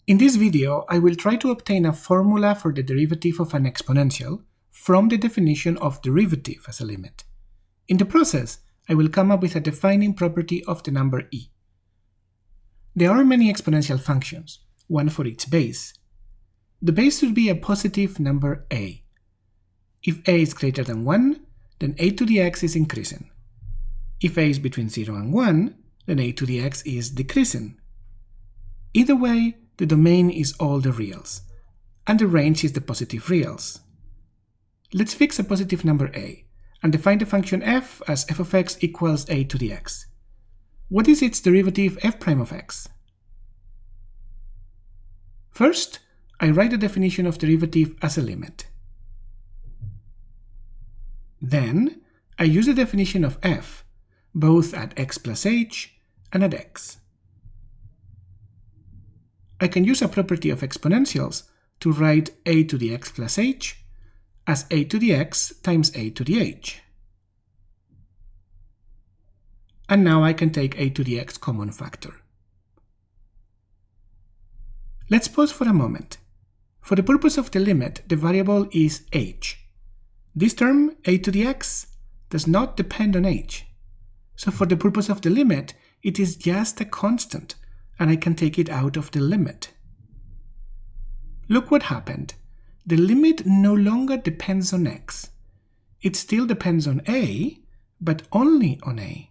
In this video, I will try to obtain a formula for the derivative of an exponential from the definition of derivative as a limit. In the process, I will come up with a defining property of the number e. There are many exponential functions, one for each base. The base should be a positive number a. If a is greater than 1, then a to the x is increasing. If a is between 0 and 1, then a to the x is decreasing. Either way, the domain is all the reals, and the range is the positive reals. Let's fix a positive number a, and define the function f as f of x equals a to the x. What is its derivative f prime of x? First, I write the definition of derivative as a limit. Then, I use the definition of f, both at x plus h and at x. I can use a property of exponentials to write a to the x plus h as a to the x times a to the h. And now I can take a to the x common factor. Let's pause for a moment. For the purpose of the limit, the variable is h. This term, a to the x, does not depend on h. So for the purpose of the limit, it is just a constant, and I can take it out of the limit. Look what happened. The limit no longer depends on x. It still depends on a, but only on a.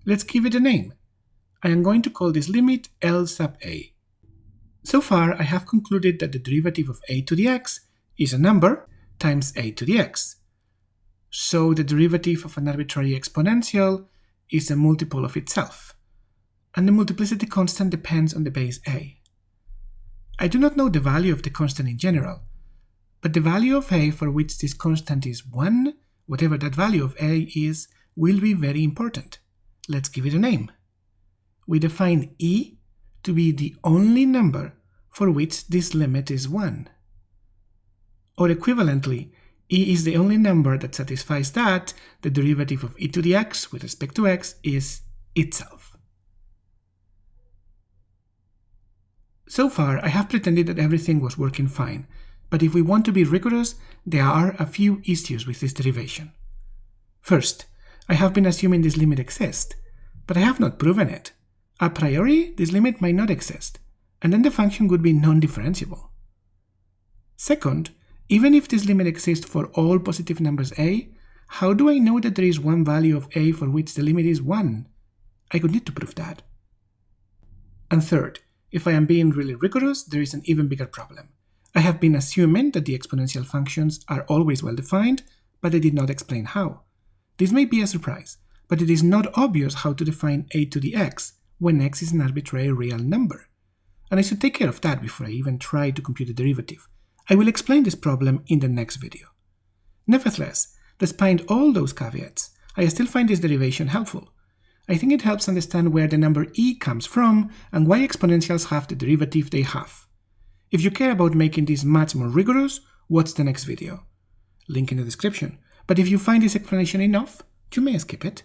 Let's give it a name. I am going to call this limit L sub a. So far, I have concluded that the derivative of a to the x is a number times a to the x. So the derivative of an arbitrary exponential is a multiple of itself, and the multiplicity constant depends on the base a. I do not know the value of the constant in general, but the value of a for which this constant is 1, whatever that value of a is, will be very important. Let's give it a name. We define e to be the only number for which this limit is 1. Or equivalently, e is the only number that satisfies that the derivative of e to the x with respect to x is itself. So far, I have pretended that everything was working fine, but if we want to be rigorous, there are a few issues with this derivation. First, I have been assuming this limit exists, but I have not proven it. A priori, this limit might not exist, and then the function would be non-differentiable. Second, even if this limit exists for all positive numbers a, how do I know that there is one value of a for which the limit is 1? I could need to prove that. And third, if I am being really rigorous, there is an even bigger problem. I have been assuming that the exponential functions are always well defined, but I did not explain how. This may be a surprise, but it is not obvious how to define a to the x when x is an arbitrary real number. And I should take care of that before I even try to compute the derivative. I will explain this problem in the next video. Nevertheless, despite all those caveats, I still find this derivation helpful. I think it helps understand where the number e comes from and why exponentials have the derivative they have. If you care about making this much more rigorous, watch the next video. Link in the description. But if you find this explanation enough, you may skip it.